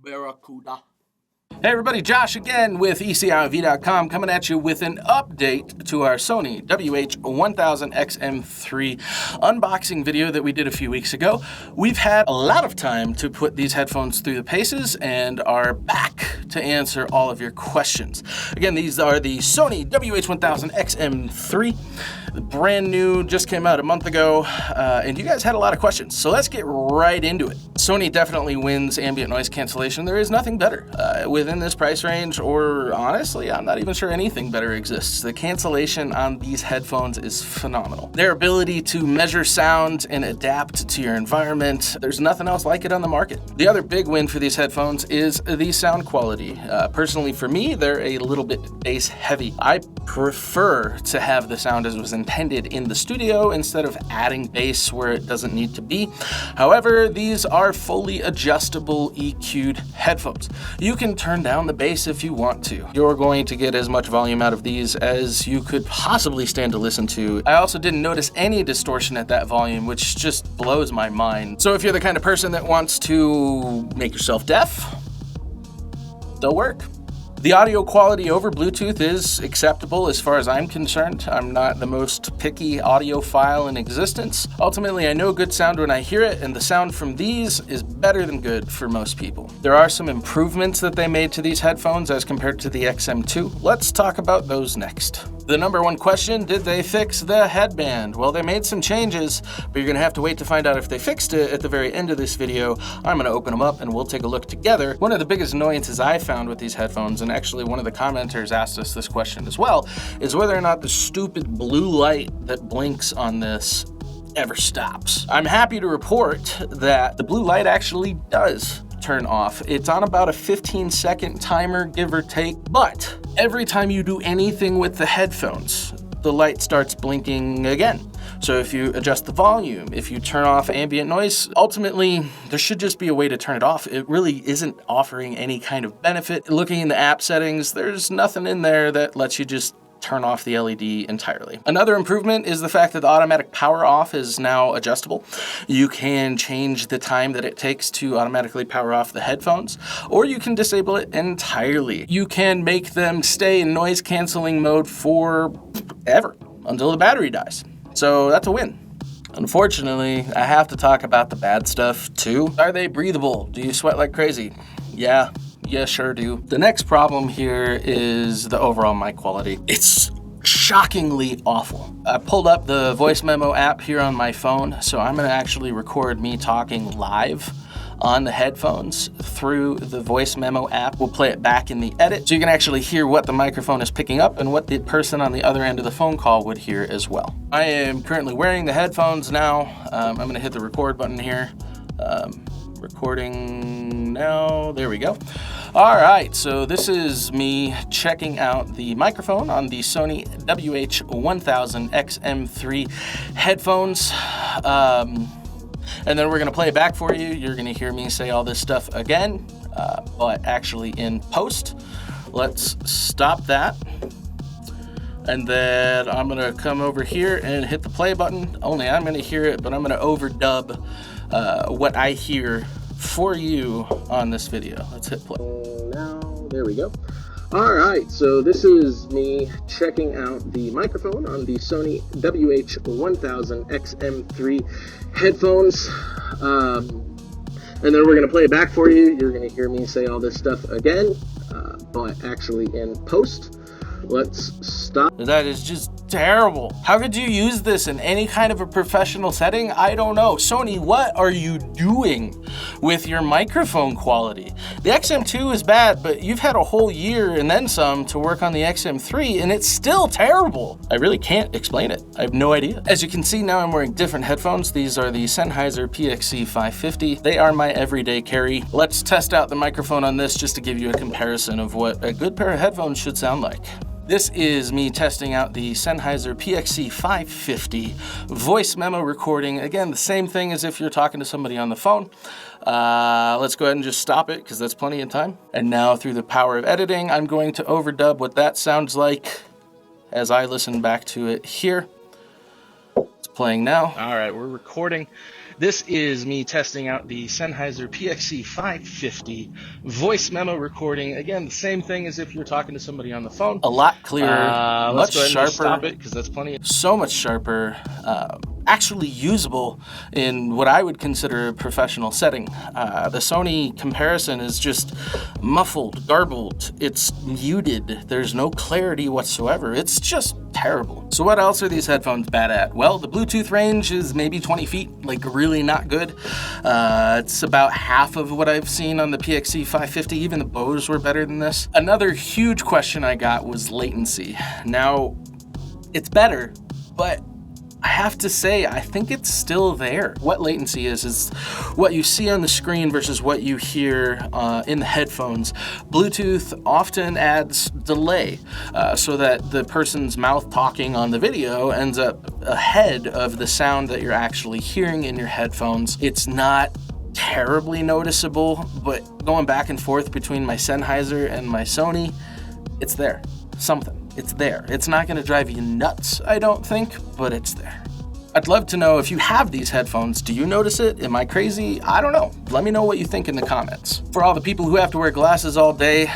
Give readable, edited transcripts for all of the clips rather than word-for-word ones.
Barracuda. Hey everybody, Josh again with eciov.com coming at you with an update to our Sony WH-1000XM3 unboxing video that we did a few weeks ago. We've had a lot of time to put these headphones through the paces and are back to answer all of your questions. Again, these are the Sony WH-1000XM3. Brand new, just came out a month ago, and you guys had a lot of questions, so let's get right into it. Sony definitely wins ambient noise cancellation. There is nothing better within this price range, or honestly, I'm not even sure anything better exists. The cancellation on these headphones is phenomenal. Their ability to measure sound and adapt to your environment, there's nothing else like it on the market. The other big win for these headphones is the sound quality. Personally, for me, they're a little bit bass heavy. I prefer to have the sound as it was intended in the studio instead of adding bass where it doesn't need to be. However, these are fully adjustable EQ'd headphones. You can turn down the bass if you want to. You're going to get as much volume out of these as you could possibly stand to listen to. I also didn't notice any distortion at that volume, which just blows my mind. So if you're the kind of person that wants to make yourself deaf, they'll work. The audio quality over Bluetooth is acceptable as far as I'm concerned. I'm not the most picky audiophile in existence. Ultimately, I know good sound when I hear it, and the sound from these is better than good for most people. There are some improvements that they made to these headphones as compared to the XM2. Let's talk about those next. The number one question, did they fix the headband? Well, they made some changes, but you're gonna have to wait to find out if they fixed it at the very end of this video. I'm gonna open them up and we'll take a look together. One of the biggest annoyances I found with these headphones, and actually one of the commenters asked us this question as well, is whether or not the stupid blue light that blinks on this ever stops. I'm happy to report that the blue light actually does turn off. It's on about a 15-second timer, give or take, but every time you do anything with the headphones, the light starts blinking again. So if you adjust the volume, if you turn off ambient noise, ultimately, there should just be a way to turn it off. It really isn't offering any kind of benefit. Looking in the app settings, there's nothing in there that lets you just turn off the LED entirely. Another improvement is the fact that the automatic power off is now adjustable. You can change the time that it takes to automatically power off the headphones, or you can disable it entirely. You can make them stay in noise canceling mode forever, until the battery dies. So that's a win. Unfortunately, I have to talk about the bad stuff too. Are they breathable? Do you sweat like crazy? Yeah, sure do. The next problem here is the overall mic quality. It's shockingly awful. I pulled up the voice memo app here on my phone, so I'm gonna actually record me talking live on the headphones through the voice memo app. We'll play it back in the edit so you can actually hear what the microphone is picking up and what the person on the other end of the phone call would hear as well. I am currently wearing the headphones now. I'm gonna hit the record button here. Recording now, there we go. All right, so this is me checking out the microphone on the Sony WH-1000XM3 headphones. And then we're gonna play it back for you. You're gonna hear me say all this stuff again, but actually in post. Let's stop that. And then I'm gonna come over here and hit the play button. Only I'm gonna hear it, but I'm gonna overdub what I hear for you on this video. Let's hit play. Now, there we go. All right, so this is me checking out the microphone on the Sony WH-1000XM3 headphones. And then we're gonna play it back for you. You're gonna hear me say all this stuff again, but actually in post. Let's stop. That is just terrible. How could you use this in any kind of a professional setting? I don't know. Sony, what are you doing with your microphone quality? The XM2 is bad, but you've had a whole year and then some to work on the XM3, and it's still terrible. I really can't explain it. I have no idea. As you can see now, I'm wearing different headphones. These are the Sennheiser PXC550. They are my everyday carry. Let's test out the microphone on this just to give you a comparison of what a good pair of headphones should sound like. This is me testing out the Sennheiser PXC550 voice memo recording. Again, the same thing as if you're talking to somebody on the phone. Let's go ahead and just stop it because that's plenty of time. And now through the power of editing, I'm going to overdub what that sounds like as I listen back to it here. Let's playing now. All right, we're recording. This is me testing out the Sennheiser PXC550 voice memo recording. Again, the same thing as if you're talking to somebody on the phone. A lot clearer, much let's go ahead sharper. And stop it because that's plenty. So much sharper, actually usable in what I would consider a professional setting. The Sony comparison is just muffled, garbled, it's muted, there's no clarity whatsoever. It's just terrible. So what else are these headphones bad at? Well, the Bluetooth range is maybe 20 feet, like really not good. It's about half of what I've seen on the PXC550. Even the Bose were better than this. Another huge question I got was latency. Now, it's better, but I have to say, I think it's still there. What latency is what you see on the screen versus what you hear in the headphones. Bluetooth often adds delay so that the person's mouth talking on the video ends up ahead of the sound that you're actually hearing in your headphones. It's not terribly noticeable, but going back and forth between my Sennheiser and my Sony, it's there. Something. It's there. It's not going to drive you nuts, I don't think, but it's there. I'd love to know if you have these headphones. Do you notice it? Am I crazy? I don't know. Let me know what you think in the comments. For all the people who have to wear glasses all day,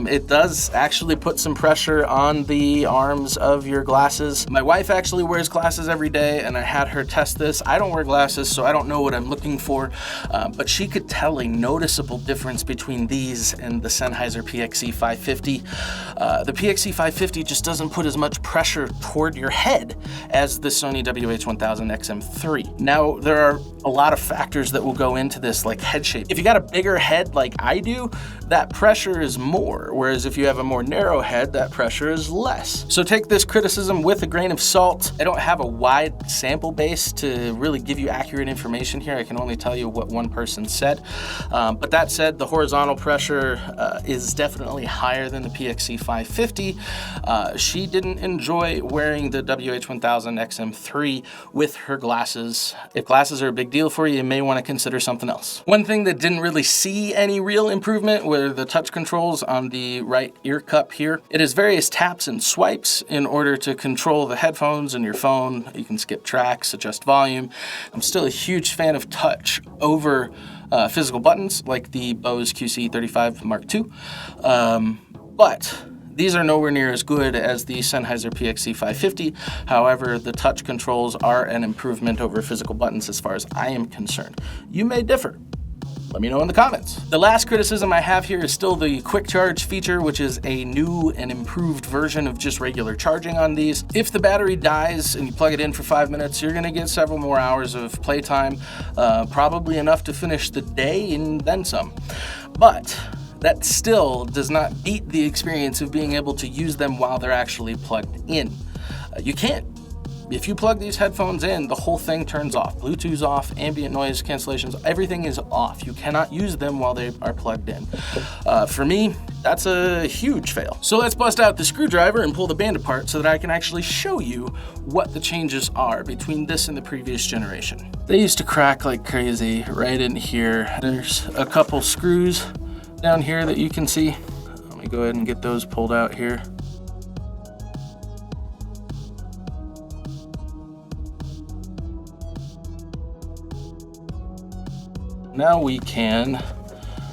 it does actually put some pressure on the arms of your glasses. My wife actually wears glasses every day, and I had her test this. I don't wear glasses, so I don't know what I'm looking for, but she could tell a noticeable difference between these and the Sennheiser PXC550. The PXC550 just doesn't put as much pressure toward your head as the Sony WH-1000XM3. Now, there are a lot of factors that will go into this, like head shape. If you got a bigger head like I do, that pressure is more, whereas if you have a more narrow head, that pressure is less. So take this criticism with a grain of salt. I don't have a wide sample base to really give you accurate information here. I can only tell you what one person said. But that said, the horizontal pressure is definitely higher than the PXC550. She didn't enjoy wearing the WH-1000XM3 with her glasses. If glasses are a big deal for you, you may want to consider something else. One thing that didn't really see any real improvement were the touch controls on the right ear cup here. It has various taps and swipes in order to control the headphones and your phone. You can skip tracks, adjust volume. I'm still a huge fan of touch over physical buttons like the Bose QC35 Mark II, but these are nowhere near as good as the Sennheiser PXC550. However, the touch controls are an improvement over physical buttons as far as I am concerned. You may differ. Let me know in the comments. The last criticism I have here is still the quick charge feature, which is a new and improved version of just regular charging on these. If the battery dies and you plug it in for 5 minutes, you're gonna get several more hours of playtime, probably enough to finish the day and then some. But that still does not beat the experience of being able to use them while they're actually plugged in. You can't. If you plug these headphones in, the whole thing turns off. Bluetooth's off, ambient noise cancellations, everything is off. You cannot use them while they are plugged in. For me, that's a huge fail. So let's bust out the screwdriver and pull the band apart so that I can actually show you what the changes are between this and the previous generation. They used to crack like crazy right in here. There's a couple screws down here that you can see. Let me go ahead and get those pulled out here. Now we can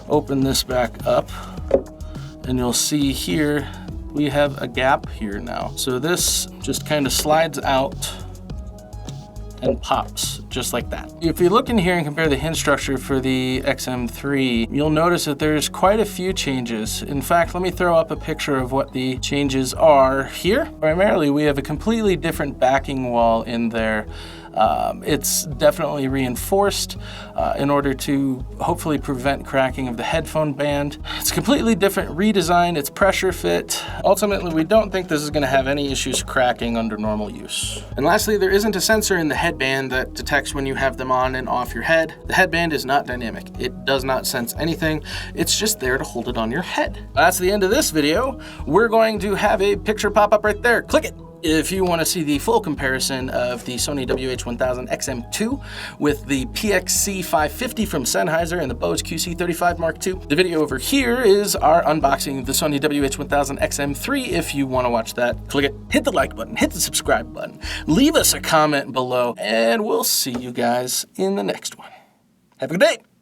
open this back up and you'll see here we have a gap here now. So this just kind of slides out and pops just like that. If you look in here and compare the hinge structure for the XM3, you'll notice that there's quite a few changes. In fact, let me throw up a picture of what the changes are here. Primarily, we have a completely different backing wall in there. It's definitely reinforced in order to hopefully prevent cracking of the headphone band. It's completely different redesign, it's pressure fit. Ultimately, we don't think this is gonna have any issues cracking under normal use. And lastly, there isn't a sensor in the headband that detects when you have them on and off your head. The headband is not dynamic. It does not sense anything. It's just there to hold it on your head. That's the end of this video. We're going to have a picture pop up right there. Click it. If you want to see the full comparison of the Sony WH-1000XM3 with the PXC550 from Sennheiser and the Bose QC35 Mark II, the video over here is our unboxing of the Sony WH-1000XM3. If you want to watch that, click it, hit the like button, hit the subscribe button, leave us a comment below, and we'll see you guys in the next one. Have a good day.